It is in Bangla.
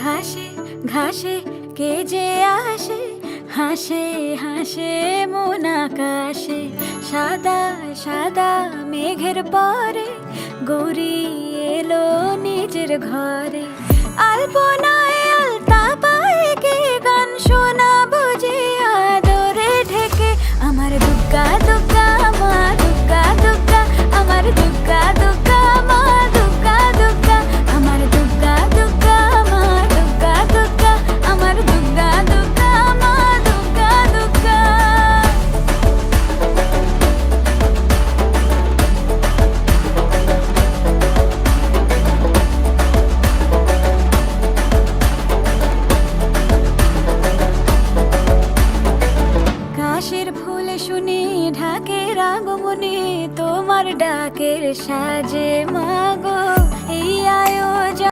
ঘাসে ঘাসে কে যে আসে, হাসে হাসে মন আকাশে। সাদা সাদা মেঘের পরে গৌরী এলো নিজের ঘরে। আলপনায় আলতা পায়ে কে গান শোনাবো যে আদরে ঢেকে। আমার দুগ্গা দুগ্গা মা দুগ্গা দুগ্গা, আমার দুগ্গা দুগ্গা মা দুগ্গা দুগ্গা, আমার দুগ্গা দুগ্গা মা দুগ্গা দুগ্গা, আমার দুগ্গা দুগ্গা মা দুগ্গা দুগ্গা। কাশের ফুল শুনি ঢাকের আগমনে, তোমার ডাকের সাজে মা